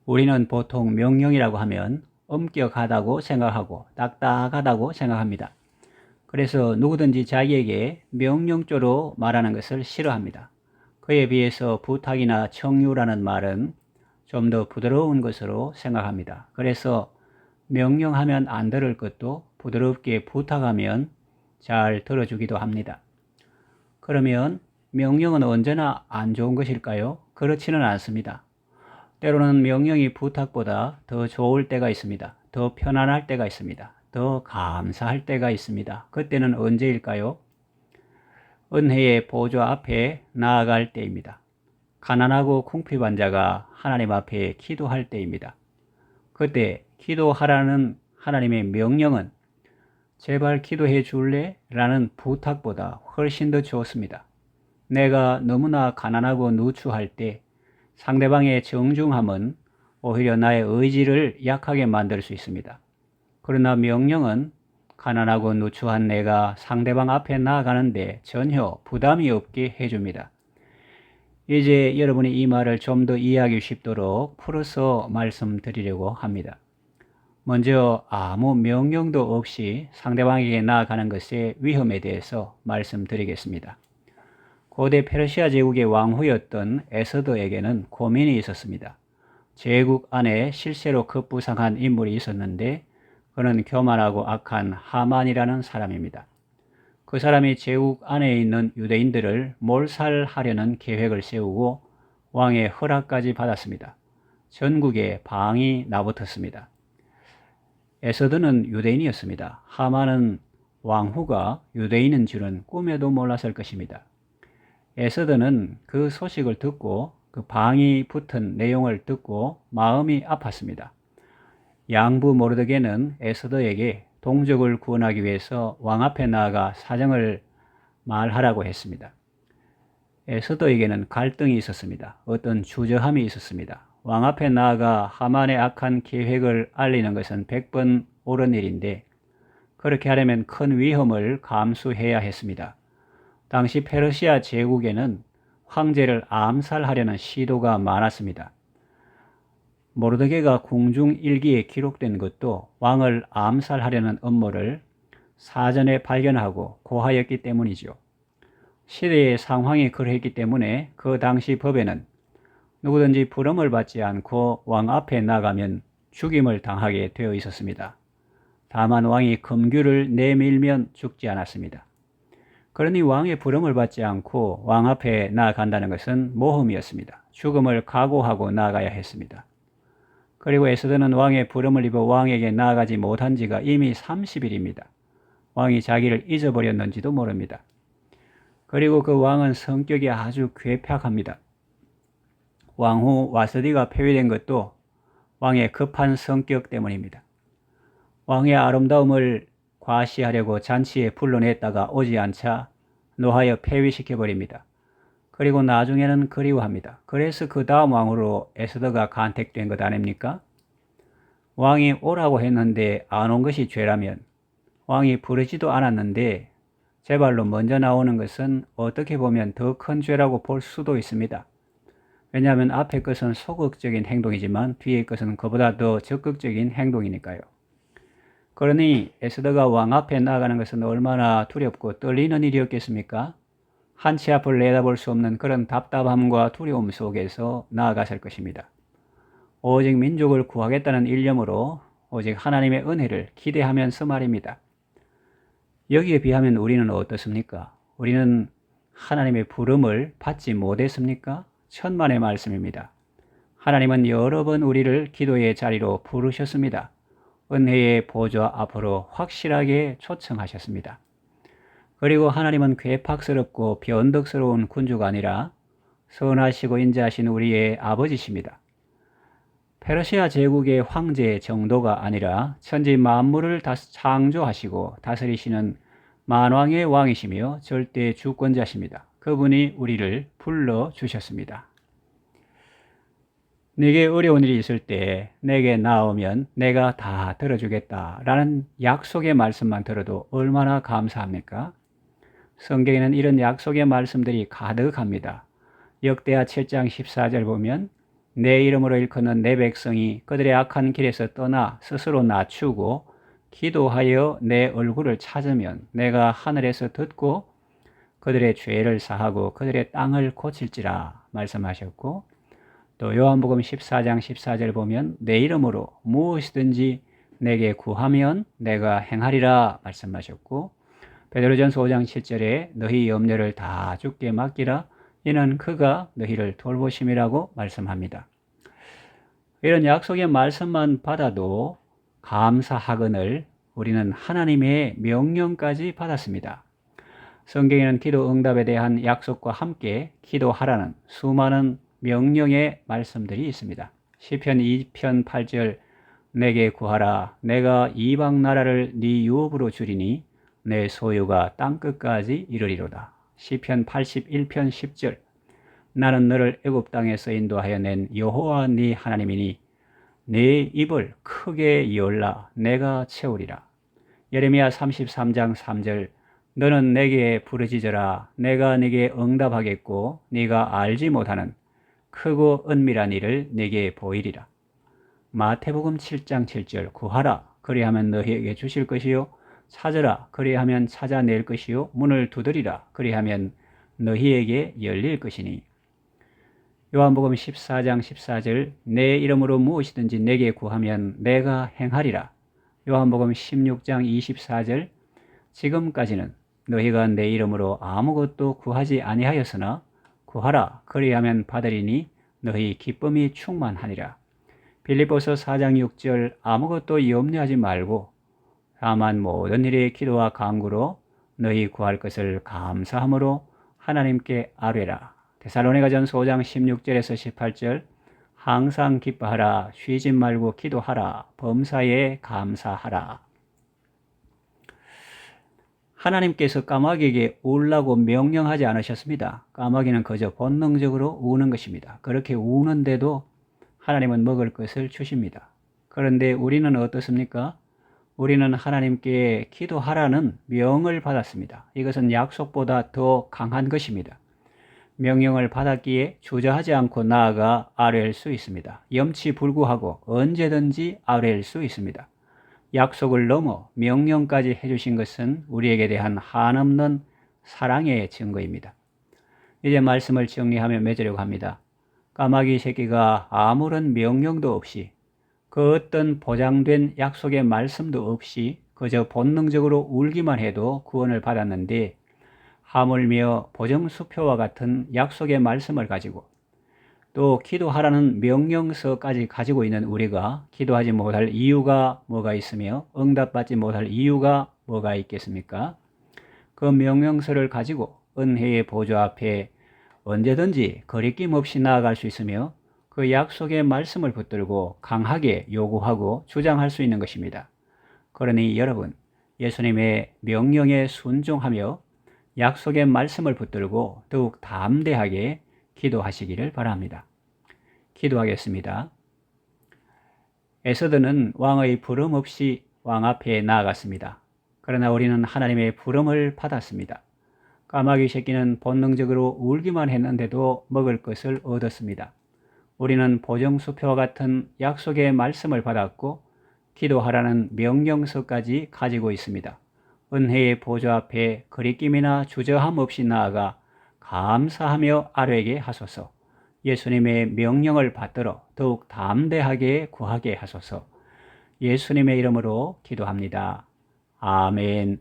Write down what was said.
우리는 보통 명령이라고 하면 엄격하다고 생각하고 딱딱하다고 생각합니다. 그래서 누구든지 자기에게 명령조로 말하는 것을 싫어합니다. 그에 비해서 부탁이나 청유라는 말은 좀 더 부드러운 것으로 생각합니다. 그래서 명령하면 안 들을 것도 부드럽게 부탁하면 잘 들어주기도 합니다. 그러면 명령은 언제나 안 좋은 것일까요? 그렇지는 않습니다. 때로는 명령이 부탁보다 더 좋을 때가 있습니다. 더 편안할 때가 있습니다. 더 감사할 때가 있습니다. 그때는 언제일까요? 은혜의 보좌 앞에 나아갈 때입니다. 가난하고 궁핍한 자가 하나님 앞에 기도할 때입니다. 그때 기도하라는 하나님의 명령은 제발 기도해 줄래? 라는 부탁보다 훨씬 더 좋습니다. 내가 너무나 가난하고 누추할 때 상대방의 정중함은 오히려 나의 의지를 약하게 만들 수 있습니다. 그러나 명령은 가난하고 누추한 내가 상대방 앞에 나아가는데 전혀 부담이 없게 해줍니다. 이제 여러분이 이 말을 좀 더 이해하기 쉽도록 풀어서 말씀드리려고 합니다. 먼저 아무 명령도 없이 상대방에게 나아가는 것의 위험에 대해서 말씀드리겠습니다. 고대 페르시아 제국의 왕후였던 에서더에게는 고민이 있었습니다. 제국 안에 실제로 급부상한 인물이 있었는데 그는 교만하고 악한 하만이라는 사람입니다. 그 사람이 제국 안에 있는 유대인들을 몰살하려는 계획을 세우고 왕의 허락까지 받았습니다. 전국에 방이 나붙었습니다. 에서드는 유대인이었습니다. 하만은 왕후가 유대인인 줄은 꿈에도 몰랐을 것입니다. 에서드는 그 소식을 듣고 그 방이 붙은 내용을 듣고 마음이 아팠습니다. 양부 모르드게는 에서더에게 동족을 구원하기 위해서 왕 앞에 나아가 사정을 말하라고 했습니다. 에서더에게는 갈등이 있었습니다. 어떤 주저함이 있었습니다. 왕 앞에 나아가 하만의 악한 계획을 알리는 것은 100번 옳은 일인데 그렇게 하려면 큰 위험을 감수해야 했습니다. 당시 페르시아 제국에는 황제를 암살하려는 시도가 많았습니다. 모르드게가 궁중 일기에 기록된 것도 왕을 암살하려는 음모를 사전에 발견하고 고하였기 때문이죠. 시대의 상황이 그러했기 때문에 그 당시 법에는 누구든지 부름을 받지 않고 왕 앞에 나가면 죽임을 당하게 되어 있었습니다. 다만 왕이 금규를 내밀면 죽지 않았습니다. 그러니 왕의 부름을 받지 않고 왕 앞에 나아간다는 것은 모험이었습니다. 죽음을 각오하고 나아가야 했습니다. 그리고 에스더는 왕의 부름을 입어 왕에게 나아가지 못한 지가 이미 30일입니다. 왕이 자기를 잊어버렸는지도 모릅니다. 그리고 그 왕은 성격이 아주 괴팍합니다. 왕후 와스디가 폐위된 것도 왕의 급한 성격 때문입니다. 왕의 아름다움을 과시하려고 잔치에 불러냈다가 오지 않자 노하여 폐위시켜버립니다. 그리고 나중에는 그리워합니다. 그래서 그 다음 왕으로 에스더가 간택된 것 아닙니까? 왕이 오라고 했는데 안 온 것이 죄라면 왕이 부르지도 않았는데 제 발로 먼저 나오는 것은 어떻게 보면 더 큰 죄라고 볼 수도 있습니다. 왜냐하면 앞에 것은 소극적인 행동이지만 뒤에 것은 그보다 더 적극적인 행동이니까요. 그러니 에스더가 왕 앞에 나아가는 것은 얼마나 두렵고 떨리는 일이었겠습니까? 한치 앞을 내다볼 수 없는 그런 답답함과 두려움 속에서 나아갔을 것입니다. 오직 민족을 구하겠다는 일념으로 오직 하나님의 은혜를 기대하면서 말입니다. 여기에 비하면 우리는 어떻습니까? 우리는 하나님의 부름을 받지 못했습니까? 천만의 말씀입니다. 하나님은 여러 번 우리를 기도의 자리로 부르셨습니다. 은혜의 보좌 앞으로 확실하게 초청하셨습니다. 그리고 하나님은 괴팍스럽고 변덕스러운 군주가 아니라 선하시고 인자하신 우리의 아버지십니다. 페르시아 제국의 황제 정도가 아니라 천지 만물을 창조하시고 다스리시는 만왕의 왕이시며 절대 주권자십니다. 그분이 우리를 불러주셨습니다. 네게 어려운 일이 있을 때 내게 나오면 내가 다 들어주겠다라는 약속의 말씀만 들어도 얼마나 감사합니까? 성경에는 이런 약속의 말씀들이 가득합니다. 역대하 7장 14절 보면 내 이름으로 일컫는 내 백성이 그들의 악한 길에서 떠나 스스로 낮추고 기도하여 내 얼굴을 찾으면 내가 하늘에서 듣고 그들의 죄를 사하고 그들의 땅을 고칠지라 말씀하셨고, 또 요한복음 14장 14절 보면 내 이름으로 무엇이든지 내게 구하면 내가 행하리라 말씀하셨고, 베드로전서 5장 7절에 너희 염려를 다 주께 맡기라 이는 그가 너희를 돌보심이라고 말씀합니다. 이런 약속의 말씀만 받아도 감사하거늘 우리는 하나님의 명령까지 받았습니다. 성경에는 기도 응답에 대한 약속과 함께 기도하라는 수많은 명령의 말씀들이 있습니다. 시편 2편 8절 내게 구하라 내가 이방 나라를 네 유업으로 주리니 내 소유가 땅끝까지 이르리로다. 시편 81편 10절 나는 너를 애굽 땅에서 인도하여 낸 여호와 네 하나님이니 네 입을 크게 열라 내가 채우리라. 예레미야 33장 3절 너는 내게 부르짖어라 내가 네게 응답하겠고 네가 알지 못하는 크고 은밀한 일을 네게 보이리라. 마태복음 7장 7절 구하라 그리하면 너희에게 주실 것이요 찾으라 그리하면 찾아낼 것이요 문을 두드리라 그리하면 너희에게 열릴 것이니. 요한복음 14장 14절 내 이름으로 무엇이든지 내게 구하면 내가 행하리라. 요한복음 16장 24절 지금까지는 너희가 내 이름으로 아무것도 구하지 아니하였으나 구하라 그리하면 받으리니 너희 기쁨이 충만하니라. 빌립보서 4장 6절 아무것도 염려하지 말고 다만 모든 일에 기도와 간구로 너희 구할 것을 감사함으로 하나님께 아뢰라. 데살로니가전서 5장 16절에서 18절 항상 기뻐하라 쉬지 말고 기도하라 범사에 감사하라. 하나님께서 까마귀에게 울라고 명령하지 않으셨습니다. 까마귀는 그저 본능적으로 우는 것입니다. 그렇게 우는데도 하나님은 먹을 것을 주십니다. 그런데 우리는 어떻습니까? 우리는 하나님께 기도하라는 명을 받았습니다. 이것은 약속보다 더 강한 것입니다. 명령을 받았기에 주저하지 않고 나아가 아뢰일 수 있습니다. 염치불구하고 언제든지 아뢰일 수 있습니다. 약속을 넘어 명령까지 해주신 것은 우리에게 대한 한없는 사랑의 증거입니다. 이제 말씀을 정리하며 맺으려고 합니다. 까마귀 새끼가 아무런 명령도 없이 그 어떤 보장된 약속의 말씀도 없이 그저 본능적으로 울기만 해도 구원을 받았는데 하물며 보정수표와 같은 약속의 말씀을 가지고 또 기도하라는 명령서까지 가지고 있는 우리가 기도하지 못할 이유가 뭐가 있으며 응답받지 못할 이유가 뭐가 있겠습니까? 그 명령서를 가지고 은혜의 보좌 앞에 언제든지 거리낌 없이 나아갈 수 있으며 그 약속의 말씀을 붙들고 강하게 요구하고 주장할 수 있는 것입니다. 그러니 여러분, 예수님의 명령에 순종하며 약속의 말씀을 붙들고 더욱 담대하게 기도하시기를 바랍니다. 기도하겠습니다. 에서드는 왕의 부름 없이 왕 앞에 나아갔습니다. 그러나 우리는 하나님의 부름을 받았습니다. 까마귀 새끼는 본능적으로 울기만 했는데도 먹을 것을 얻었습니다. 우리는 보정수표와 같은 약속의 말씀을 받았고 기도하라는 명령서까지 가지고 있습니다. 은혜의 보좌 앞에 거리낌이나 주저함 없이 나아가 감사하며 아뢰게 하소서. 예수님의 명령을 받들어 더욱 담대하게 구하게 하소서. 예수님의 이름으로 기도합니다. 아멘.